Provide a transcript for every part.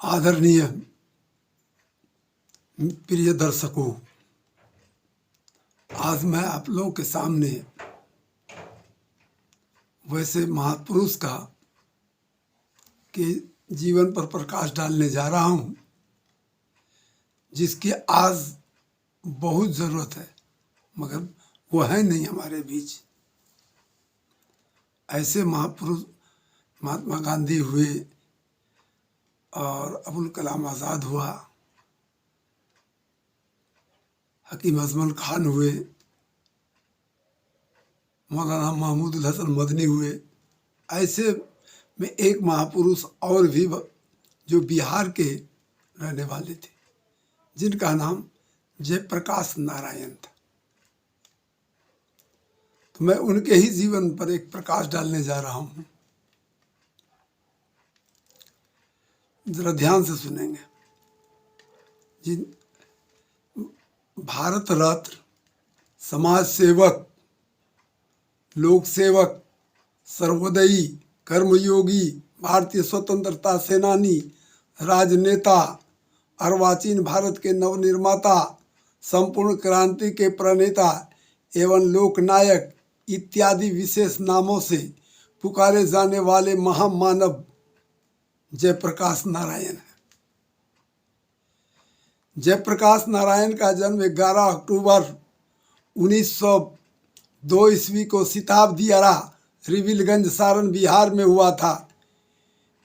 आदरणीय प्रिय दर्शकों, आज मैं आप लोगों के सामने वैसे महापुरुष का के जीवन पर प्रकाश डालने जा रहा हूं जिसकी आज बहुत ज़रूरत है, मगर वो है नहीं हमारे बीच। ऐसे महापुरुष महात्मा गांधी हुए और अबुल कलाम आज़ाद हुआ, हकीम अजमल खान हुए, मौलाना महमूद हसन मदनी हुए। ऐसे में एक महापुरुष और भी जो बिहार के रहने वाले थे, जिनका नाम जयप्रकाश नारायण था। तो मैं उनके ही जीवन पर एक प्रकाश डालने जा रहा हूं, जरा ध्यान से सुनेंगे। जिन भारत रत्न, समाज सेवक, लोक सेवक, सर्वोदयी, कर्मयोगी, भारतीय स्वतंत्रता सेनानी, राजनेता, अर्वाचीन भारत के नवनिर्माता, संपूर्ण क्रांति के प्रणेता एवं लोकनायक इत्यादि विशेष नामों से पुकारे जाने वाले महामानव जयप्रकाश नारायण है। जयप्रकाश नारायण का जन्म 11 अक्टूबर 1902 ईस्वी को सिताब दियारा, रिविलगंज, सारण, बिहार में हुआ था।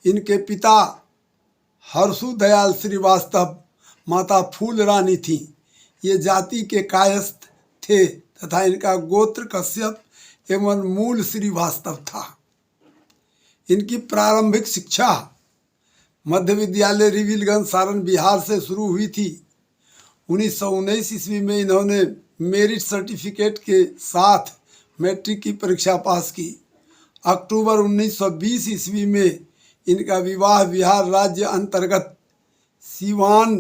इनके पिता हर्षु दयाल श्रीवास्तव, माता फूल रानी थी। ये जाति के कायस्थ थे तथा इनका गोत्र कश्यप एवं मूल श्रीवास्तव था। इनकी प्रारंभिक शिक्षा मध्य विद्यालय रिविलगंज, सारण, बिहार से शुरू हुई थी। 1919 ईस्वी में इन्होंने मेरिट सर्टिफिकेट के साथ मैट्रिक की परीक्षा पास की। अक्टूबर 1920 ईस्वी में इनका विवाह बिहार राज्य अंतर्गत सिवान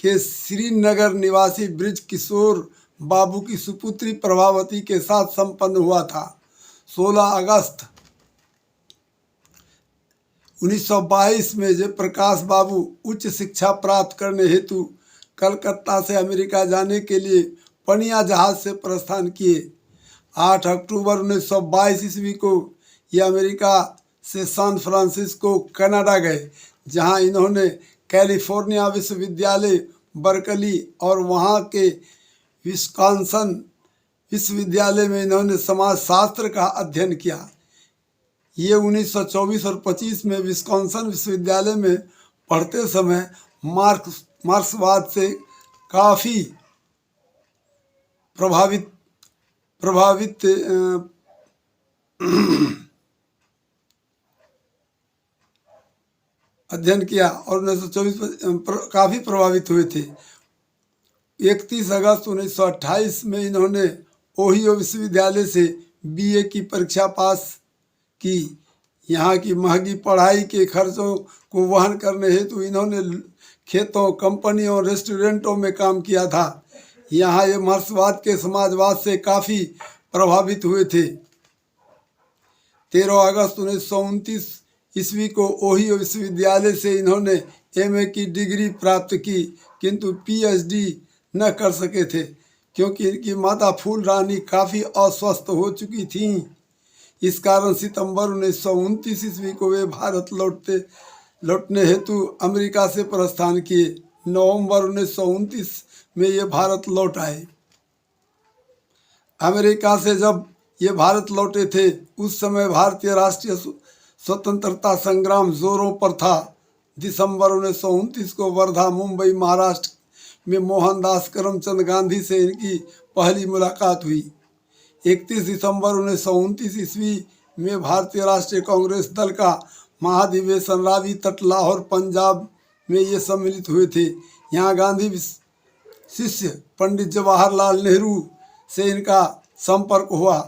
के श्रीनगर निवासी ब्रिज किशोर बाबू की सुपुत्री प्रभावती के साथ संपन्न हुआ था। 16 अगस्त 1922 में जयप्रकाश बाबू उच्च शिक्षा प्राप्त करने हेतु कलकत्ता से अमेरिका जाने के लिए पनिया जहाज से प्रस्थान किए। 8 अक्टूबर 1922 ईस्वी को ये अमेरिका से सैन फ्रांसिस्को, कनाडा गए, जहां इन्होंने कैलिफोर्निया विश्वविद्यालय बर्कली और वहां के विस्कॉन्सन विश्वविद्यालय में इन्होंने समाजशास्त्र का अध्ययन किया। ये 1924 और 25 में विस्कॉन्सन विश्वविद्यालय में पढ़ते समय मार्क्सवाद से काफ़ी प्रभावित अध्ययन किया और 1924 में काफ़ी प्रभावित हुए थे। 31 अगस्त 1928 में इन्होंने ओहियो विश्वविद्यालय से बीए की परीक्षा पास की। यहाँ की महंगी पढ़ाई के खर्चों को वहन करने हेतु इन्होंने खेतों, कंपनियों, रेस्टोरेंटों में काम किया था। यहाँ ये मार्क्सवाद के समाजवाद से काफ़ी प्रभावित हुए थे। 13 अगस्त 1929 ईस्वी को ओहियो विश्वविद्यालय से इन्होंने एमए की डिग्री प्राप्त की, किंतु पीएचडी न कर सके थे क्योंकि इनकी माता फूल रानी काफ़ी अस्वस्थ हो चुकी थीं। इस कारण सितंबर 1929 ईस्वी को वे भारत लौटने हेतु अमेरिका से प्रस्थान किए। नवंबर 1929 में ये भारत लौट आए। अमेरिका से जब ये भारत लौटे थे, उस समय भारतीय राष्ट्रीय स्वतंत्रता संग्राम जोरों पर था। दिसंबर 1929 को वर्धा, मुंबई, महाराष्ट्र में मोहनदास करमचंद गांधी से इनकी पहली मुलाकात हुई। 31 दिसंबर 1929 ईस्वी में भारतीय राष्ट्रीय कांग्रेस दल का महाधिवेशन रावी तट, लाहौर, पंजाब में ये सम्मिलित हुए थे। यहाँ गांधी शिष्य पंडित जवाहरलाल नेहरू से इनका संपर्क हुआ।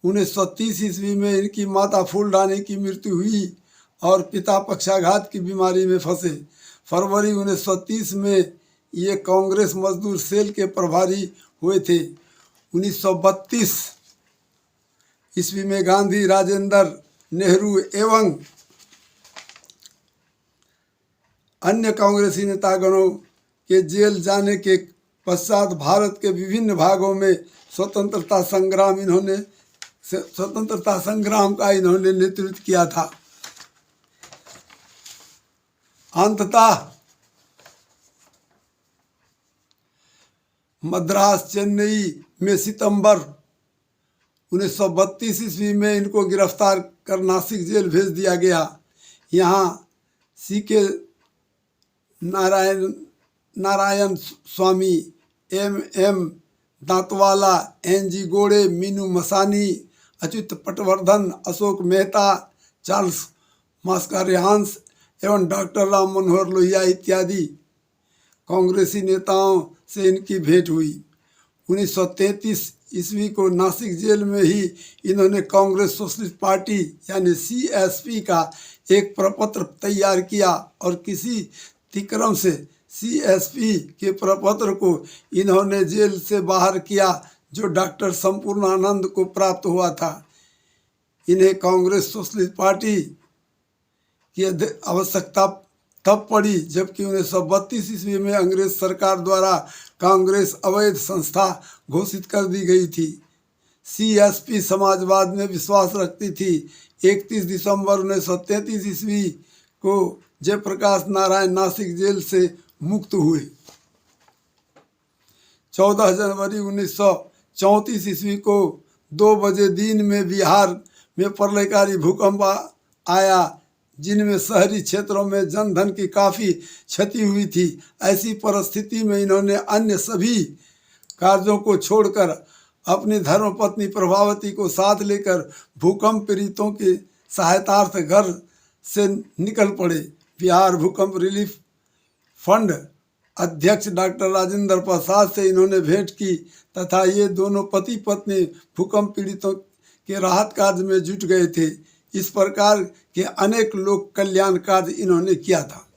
1930 ईस्वी में इनकी माता फूल रानी की मृत्यु हुई और पिता पक्षाघात की बीमारी में फंसे। फरवरी 1930 में ये कांग्रेस मजदूर सेल के प्रभारी हुए थे। 1932 ईस्वी में गांधी, राजेंद्र नेहरू एवं अन्य कांग्रेसी नेतागणों के जेल जाने के पश्चात भारत के विभिन्न भागों में स्वतंत्रता संग्राम का इन्होंने नेतृत्व किया था। अंततः मद्रास चेन्नई में सितंबर 1932 ईस्वी में इनको गिरफ्तार कर नासिक जेल भेज दिया गया। यहाँ सीके नारायण स्वामी, एम दांतवाला, एनजी गोड़े, मीनू मसानी, अच्युत पटवर्धन, अशोक मेहता, चार्ल्स मास्कारियांस एवं डॉक्टर राम मनोहर लोहिया इत्यादि कांग्रेसी नेताओं से इनकी भेंट हुई। 1933 ईस्वी को नासिक जेल में ही इन्होंने कांग्रेस सोशलिस्ट पार्टी यानी CSP का एक प्रपत्र तैयार किया और किसी तिक्रम से CSP के प्रपत्र को इन्होंने जेल से बाहर किया जो डॉक्टर संपूर्णानंद को प्राप्त हुआ था। इन्हें कांग्रेस सोशलिस्ट पार्टी की आवश्यकता तब पड़ी जबकि 1932 ईस्वी में अंग्रेज सरकार द्वारा कांग्रेस अवैध संस्था घोषित कर दी गई थी। CSP समाजवाद में विश्वास रखती थी। 31 दिसंबर 1933 ईस्वी को जयप्रकाश नारायण नासिक जेल से मुक्त हुए। 14 जनवरी 1934 ईस्वी को 2 बजे दिन में बिहार में प्रलयकारी भूकंप आया जिनमें शहरी क्षेत्रों में जनधन की काफ़ी क्षति हुई थी। ऐसी परिस्थिति में इन्होंने अन्य सभी कार्यों को छोड़कर अपनी धर्मपत्नी प्रभावती को साथ लेकर भूकंप पीड़ितों की सहायतार्थ घर से निकल पड़े। बिहार भूकंप रिलीफ फंड अध्यक्ष डॉक्टर राजेंद्र प्रसाद से इन्होंने भेंट की तथा ये दोनों पति पत्नी भूकंप पीड़ितों के राहत कार्य में जुट गए थे। इस प्रकार के अनेक लोक कल्याण कार्य इन्होंने किया था।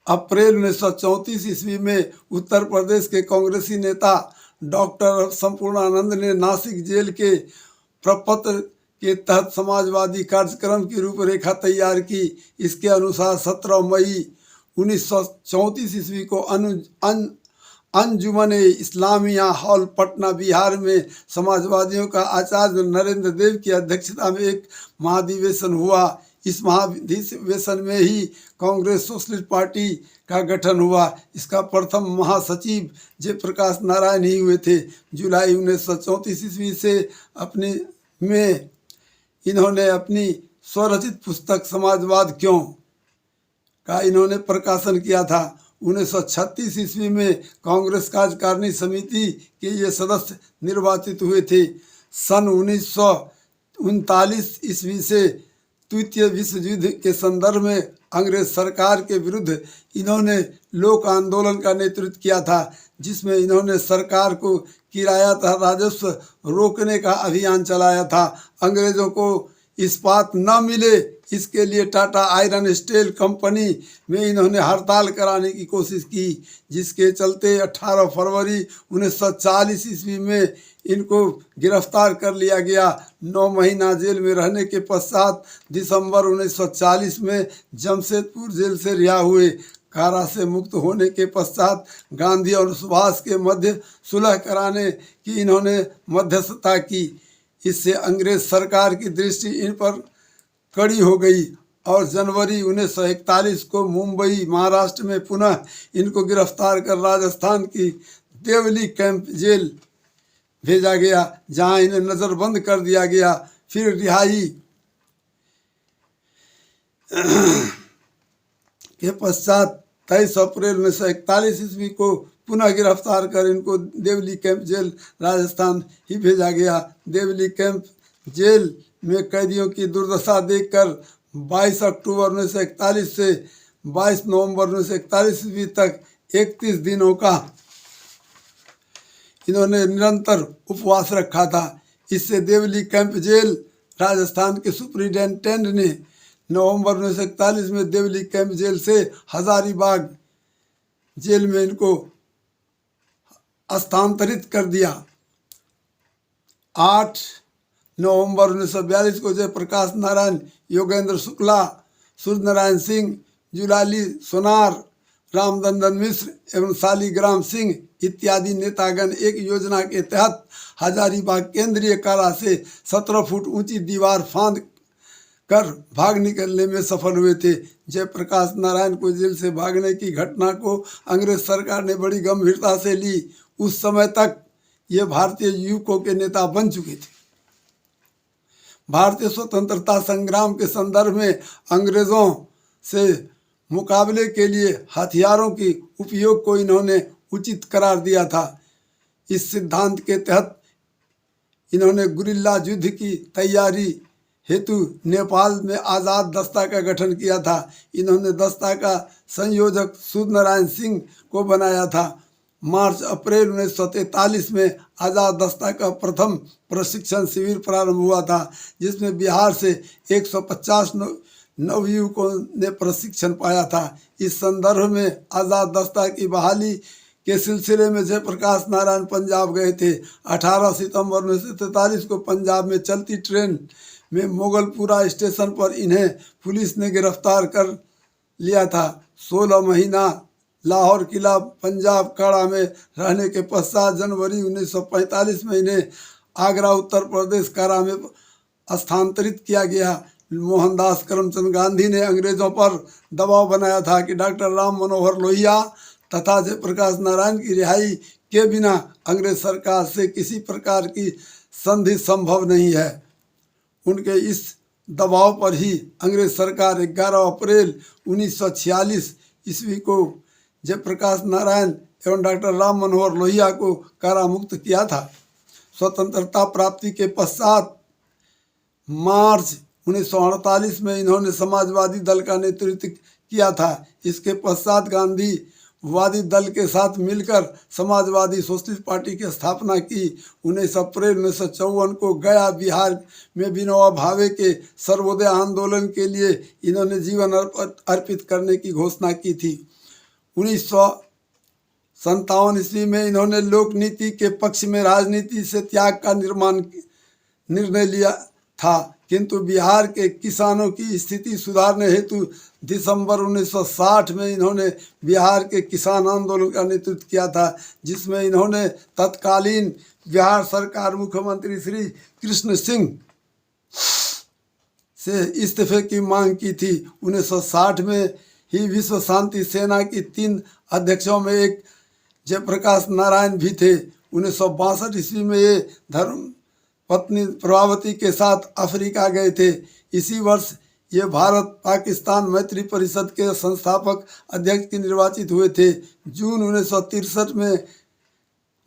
अप्रैल 1934 ईस्वी में उत्तर प्रदेश के कांग्रेसी नेता डॉक्टर संपूर्णानंद ने नासिक जेल के प्रपत्र के तहत समाजवादी कार्यक्रम की रूपरेखा तैयार की। इसके अनुसार 17 मई 1934 ईस्वी को अंजुमन इस्लामिया हॉल पटना बिहार में समाजवादियों का आचार्य नरेंद्र देव की अध्यक्षता में एक महाधिवेशन हुआ। इस महाधिवेशन में ही कांग्रेस सोशलिस्ट पार्टी का गठन हुआ। इसका प्रथम महासचिव जयप्रकाश नारायण ही हुए थे। जुलाई 1934 ईस्वी से इन्होंने अपनी स्वरचित पुस्तक समाजवाद क्यों का इन्होंने प्रकाशन किया था। 1936 ईस्वी में कांग्रेस कार्यकारिणी समिति के ये सदस्य निर्वाचित हुए थे। सन 1939 ईस्वी से द्वितीय विश्व युद्ध के संदर्भ में अंग्रेज सरकार के विरुद्ध इन्होंने लोक आंदोलन का नेतृत्व किया था जिसमें इन्होंने सरकार को किराया राजस्व रोकने का अभियान चलाया था। अंग्रेजों को इस्पात न मिले इसके लिए टाटा आयरन स्टील कंपनी में इन्होंने हड़ताल कराने की कोशिश की जिसके चलते 18 फरवरी 1940 ईस्वी में इनको गिरफ्तार कर लिया गया। 9 महीना जेल में रहने के पश्चात दिसंबर 1940 में जमशेदपुर जेल से रिहा हुए। कारा से मुक्त होने के पश्चात गांधी और सुभाष के मध्य सुलह कराने की इन्होंने मध्यस्थता की। इससे अंग्रेज सरकार की दृष्टि इन पर कड़ी हो गई और जनवरी 1941 को मुंबई महाराष्ट्र में पुनः इनको गिरफ्तार कर राजस्थान की देवली कैंप जेल भेजा गया जहां इन्हें नज़रबंद कर दिया गया। फिर रिहाई के पश्चात 23 अप्रैल 1941 ईस्वी को पुनः गिरफ्तार कर इनको देवली कैंप जेल राजस्थान ही भेजा गया। देवली कैंप जेल में कैदियों की दुर्दशा देखकर 22 अक्टूबर 1941 से 22 नवंबर 1941 ईस्वी तक 31 दिनों का इन्होंने निरंतर उपवास रखा था। इससे देवली कैंप जेल राजस्थान के सुप्रिंटेंडेंट ने नवंबर 1941 में देवली कैंप जेल से हजारीबाग जेल में इनको स्थानांतरित कर दिया। 8 नवंबर 1942 को जयप्रकाश नारायण, योगेंद्र शुक्ला, सूर्य नारायण सिंह, जुलाली सोनार, रामदंदन मिश्र एवं शालीग्राम सिंह इत्यादि नेतागण एक योजना के तहत हजारीबाग केंद्रीय कारा से 17 फुट ऊंची दीवार फांद कर भाग निकलने में सफल हुए थे। जयप्रकाश नारायण को जेल से भागने की घटना को अंग्रेज सरकार ने बड़ी गंभीरता से ली। उस समय तक ये भारतीय युवकों के नेता बन चुके थे। भारतीय स्वतंत्रता संग्राम के संदर्भ में अंग्रेजों से मुकाबले के लिए हथियारों की उपयोग को इन्होंने उचित करार दिया था। इस सिद्धांत के तहत इन्होंने गुरिल्ला युद्ध की तैयारी हेतु नेपाल में आज़ाद दस्ता का गठन किया था। इन्होंने दस्ता का संयोजक सूर्यनारायण सिंह को बनाया था। मार्च अप्रैल 1943 में आज़ाद दस्ता का प्रथम प्रशिक्षण शिविर प्रारंभ हुआ था, जिसमें बिहार से 150 नवयुवकों ने प्रशिक्षण पाया था। इस संदर्भ में आज़ाद दस्ता की बहाली के सिलसिले में जयप्रकाश नारायण पंजाब गए थे। 18 सितंबर 1943 को पंजाब में चलती ट्रेन में मोगलपुरा स्टेशन पर इन्हें पुलिस ने गिरफ्तार कर लिया था। 16 महीना लाहौर किला पंजाब काड़ा में रहने के पश्चात जनवरी 1945 में इन्हें आगरा उत्तर प्रदेश कारा में स्थानांतरित किया गया। मोहनदास करमचंद गांधी ने अंग्रेजों पर दबाव बनाया था कि डॉक्टर राम मनोहर लोहिया तथा जयप्रकाश नारायण की रिहाई के बिना अंग्रेज सरकार से किसी प्रकार की संधि संभव नहीं है। उनके इस दबाव पर ही अंग्रेज सरकार 11 अप्रैल 1946 ईस्वी को जयप्रकाश नारायण एवं डॉक्टर राम मनोहर लोहिया को कारामुक्त किया था। स्वतंत्रता प्राप्ति के पश्चात मार्च 1948 में इन्होंने समाजवादी दल का नेतृत्व किया था। इसके पश्चात गांधीवादी दल के साथ मिलकर समाजवादी सोशलिस्ट पार्टी की स्थापना की। 19 अप्रैल 1954 को गया बिहार में विनोबा भावे के सर्वोदय आंदोलन के लिए इन्होंने जीवन अर्पित करने की घोषणा की थी। 1957 ईस्वी में इन्होंने लोकनीति के पक्ष में राजनीति से त्याग का निर्णय लिया था, किंतु बिहार के किसानों की स्थिति सुधारने हेतु दिसंबर 1960 में इन्होंने बिहार के किसान आंदोलन का नेतृत्व किया था, जिसमें इन्होंने तत्कालीन बिहार सरकार मुख्यमंत्री श्री कृष्ण सिंह से इस्तीफे की मांग की थी। 1960 में ही विश्व शांति सेना की 3 अध्यक्षों में एक जयप्रकाश नारायण भी थे। 1962 ईस्वी में ये धर्म पत्नी प्रभावती के साथ अफ्रीका गए थे। इसी वर्ष ये भारत पाकिस्तान मैत्री परिषद के संस्थापक अध्यक्ष के निर्वाचित हुए थे। जून 1963 में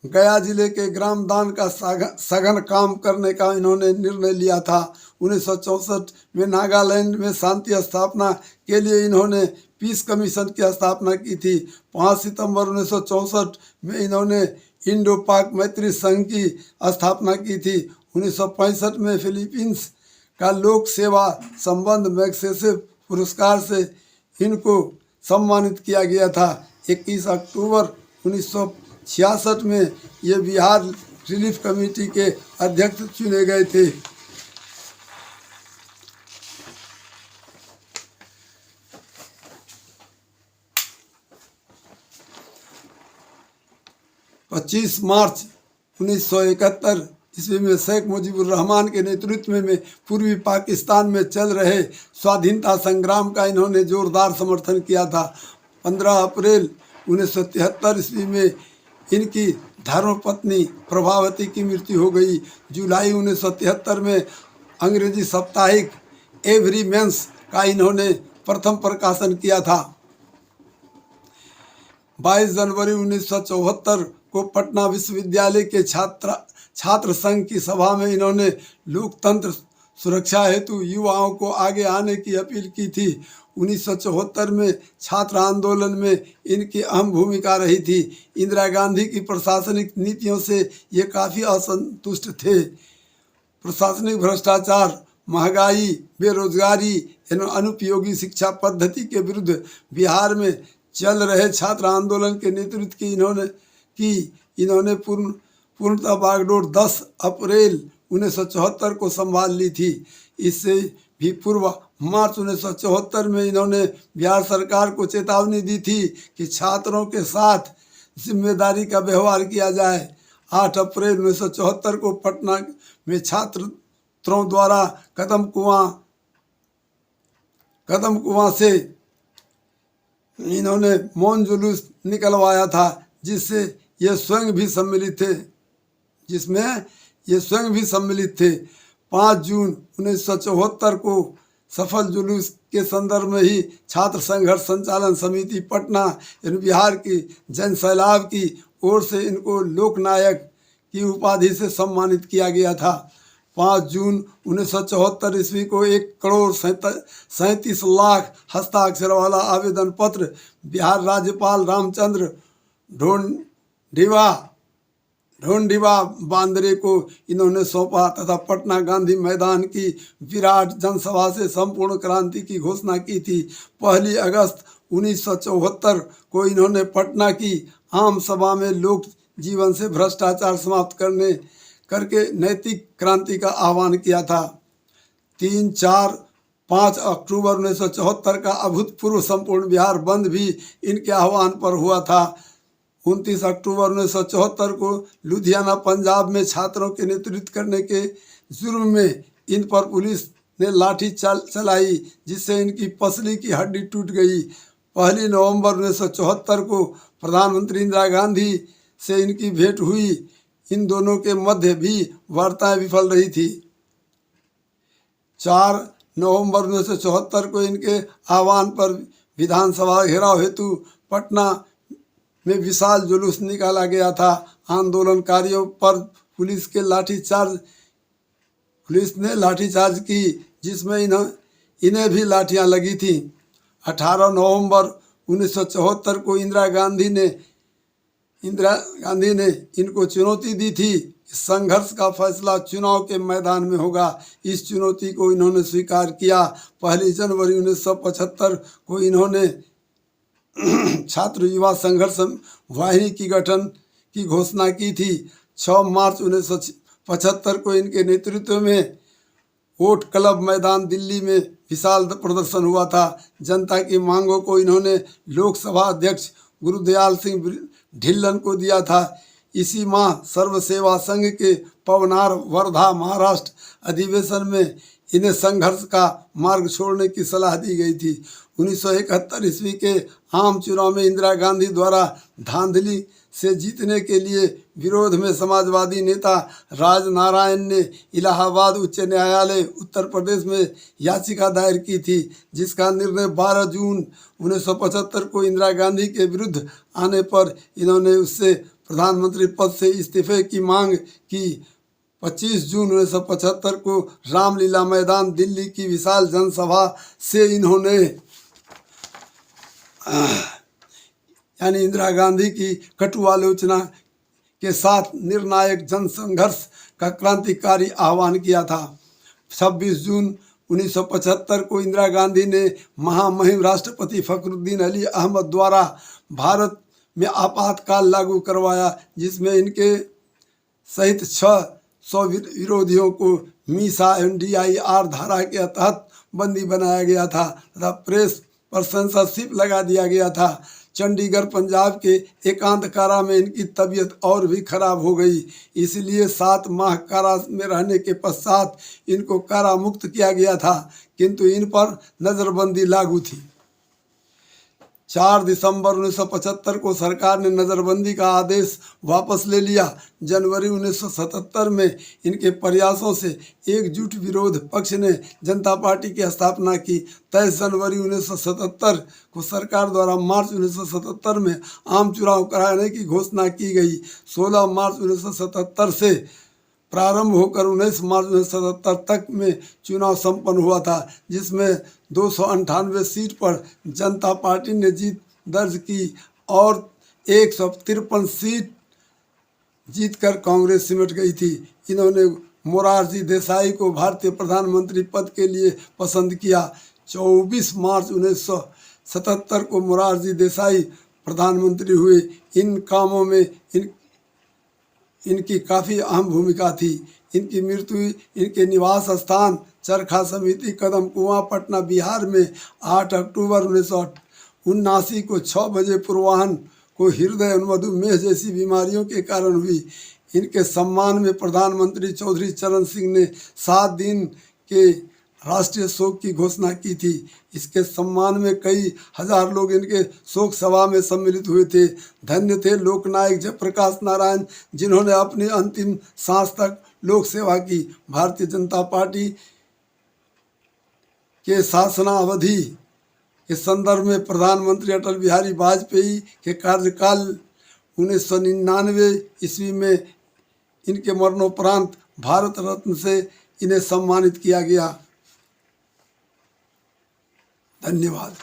गया जिले के ग्राम दान का सघन काम करने का इन्होंने निर्णय लिया था। 1964 में नागालैंड में शांति स्थापना के लिए इन्होंने पीस कमीशन की स्थापना की थी। 5 सितंबर 1964 में इन्होंने इंडो पाक मैत्री संघ की स्थापना की थी। 1965 में फिलीपींस का लोक सेवा संबंध मैग्सेसे पुरस्कार से इनको सम्मानित किया गया था। 21 अक्टूबर 1966 में ये बिहार रिलीफ कमेटी के अध्यक्ष चुने गए थे। पच्चीस मार्च 1971 ईस्वी में शेख मुजीबुर रहमान के नेतृत्व में पूर्वी पाकिस्तान में चल रहे स्वाधीनता संग्राम का इन्होंने जोरदार समर्थन किया था। 15 अप्रैल 1973 ईस्वी में इनकी धर्मपत्नी प्रभावती की मृत्यु हो गई। जुलाई 1973 में अंग्रेजी साप्ताहिक एवरी मेंस का इन्होंने प्रथम प्रकाशन किया था। 22 जनवरी 1974 को पटना विश्वविद्यालय के छात्र संघ की सभा में इन्होंने लोकतंत्र सुरक्षा हेतु युवाओं को आगे आने की अपील की थी। 1974 में छात्र आंदोलन में इनकी अहम भूमिका रही थी। इंदिरा गांधी की प्रशासनिक नीतियों से ये काफ़ी असंतुष्ट थे। प्रशासनिक भ्रष्टाचार, महंगाई, बेरोजगारी एवं अनुपयोगी शिक्षा पद्धति के विरुद्ध बिहार में चल रहे छात्र आंदोलन के नेतृत्व की इन्होंने पूर्णतः बागडोर 10 अप्रैल 1974 को संभाल ली थी। इससे भी पूर्व मार्च 1974 में इन्होंने बिहार सरकार को चेतावनी दी थी कि छात्रों के साथ जिम्मेदारी का व्यवहार किया जाए। 8 अप्रैल 1974 को पटना में छात्रों द्वारा कदम कुआं से इन्होंने मौन जुलूस निकलवाया था, जिसमें ये स्वयं भी सम्मिलित थे। 5 जून 1974 को सफल जुलूस के संदर्भ में ही छात्र संघर्ष संचालन समिति पटना एवं बिहार की जन सैलाब की ओर से इनको लोकनायक की उपाधि से सम्मानित किया गया था। 5 जून 1974 ईस्वी को 1,37,00,000 हस्ताक्षर वाला आवेदन पत्र बिहार राज्यपाल रामचंद्र ढोंढीबा बांद्रे को इन्होंने सौंपा तथा पटना गांधी मैदान की विराट जनसभा से संपूर्ण क्रांति की घोषणा की थी। 1 अगस्त 1974 को इन्होंने पटना की आम सभा में लोक जीवन से भ्रष्टाचार समाप्त करके नैतिक क्रांति का आह्वान किया था। 3, 4, 5 अक्टूबर 1974 का अभूतपूर्व संपूर्ण बिहार बंद भी इनके आह्वान पर हुआ था। 29 अक्टूबर 1974 को लुधियाना पंजाब में छात्रों के नेतृत्व करने के जुर्म में इन पर पुलिस ने लाठी चलाई, जिससे इनकी पसली की हड्डी टूट गई। 1 नवंबर 1974 को प्रधानमंत्री इंदिरा गांधी से इनकी भेंट हुई। इन दोनों के मध्य भी वार्ताएं विफल रही थी। 4 नवंबर 1974 को इनके आह्वान पर विधानसभा घेराव हेतु पटना में विशाल जुलूस निकाला गया था। आंदोलनकारियों पर पुलिस ने लाठीचार्ज की, जिसमें इन्हें भी लाठियां लगी थी। 18 नवंबर 1974 को इंदिरा गांधी ने इनको चुनौती दी थी। संघर्ष का फैसला चुनाव के मैदान में होगा। इस चुनौती को इन्होंने स्वीकार किया। 1 जनवरी 1975 को इन्होंने छात्र युवा संघर्ष वाहिनी की गठन की घोषणा की थी। 6 मार्च 1975 को इनके नेतृत्व में वोट क्लब मैदान दिल्ली में विशाल प्रदर्शन हुआ था। जनता की मांगों को इन्होंने लोकसभा अध्यक्ष गुरुदयाल सिंह ढिल्लन को दिया था। इसी माह सर्व सेवा संघ के पवनार वर्धा महाराष्ट्र अधिवेशन में इन्हें संघर्ष का मार्ग छोड़ने की सलाह दी गई थी। 1971 ईस्वी के आम चुनाव में इंदिरा गांधी द्वारा धांधली से जीतने के लिए विरोध में समाजवादी नेता राजनारायण ने इलाहाबाद उच्च न्यायालय उत्तर प्रदेश में याचिका दायर की थी, जिसका निर्णय 12 जून 1975 को इंदिरा गांधी के विरुद्ध आने पर इन्होंने उससे प्रधानमंत्री पद से इस्तीफे की मांग की। 25 जून 1975 को रामलीला मैदान दिल्ली की विशाल जनसभा से इन्होंने यानी इंदिरा गांधी की कटु आलोचना के साथ निर्णायक जनसंघर्ष का क्रांतिकारी आह्वान किया था। 26 जून 1975 को इंदिरा गांधी ने महामहिम राष्ट्रपति फखरुद्दीन अली अहमद द्वारा भारत में आपातकाल लागू करवाया, जिसमें इनके सहित 600 विरोधियों को मीसा एवं DIR धारा के तहत बंदी बनाया गया था तथा प्रेस पर सेंसरशिप लगा दिया गया था। चंडीगढ़ पंजाब के एकांत कारा में इनकी तबीयत और भी खराब हो गई, इसलिए 7 माह कारा में रहने के पश्चात इनको कारा मुक्त किया गया था, किंतु इन पर नज़रबंदी लागू थी। 4 दिसंबर 1975 को सरकार ने नज़रबंदी का आदेश वापस ले लिया। जनवरी 1977 में इनके प्रयासों से एकजुट विरोध पक्ष ने जनता पार्टी की स्थापना की। 23 जनवरी 1977 को सरकार द्वारा मार्च 1977 में आम चुनाव कराने की घोषणा की गई। 16 मार्च 1977 से प्रारंभ होकर 19 मार्च 1977 तक में चुनाव संपन्न हुआ था, जिसमें 298 सीट पर जनता पार्टी ने जीत दर्ज की और 153 सीट जीतकर कांग्रेस सिमट गई थी। इन्होंने मोरारजी देसाई को भारतीय प्रधानमंत्री पद के लिए पसंद किया। 24 मार्च 1977 को मोरारजी देसाई प्रधानमंत्री हुए। इन कामों में इनकी काफ़ी अहम भूमिका थी। इनकी मृत्यु इनके निवास स्थान चरखा समिति कदम कुआं पटना बिहार में 8 अक्टूबर 1979 को 6 बजे पूर्वाह्न को हृदय और मधुमेह जैसी बीमारियों के कारण हुई। इनके सम्मान में प्रधानमंत्री चौधरी चरण सिंह ने 7 दिन के राष्ट्रीय शोक की घोषणा की थी। इसके सम्मान में कई हजार लोग इनके शोक सभा में सम्मिलित हुए थे। धन्य थे लोकनायक जयप्रकाश नारायण, जिन्होंने अपनी अंतिम सांस तक लोक सेवा की। भारतीय जनता पार्टी के शासनावधि के संदर्भ में प्रधानमंत्री अटल बिहारी वाजपेयी के कार्यकाल 1999 ईस्वी में इनके मरणोपरांत भारत रत्न से इन्हें सम्मानित किया गया। धन्यवाद।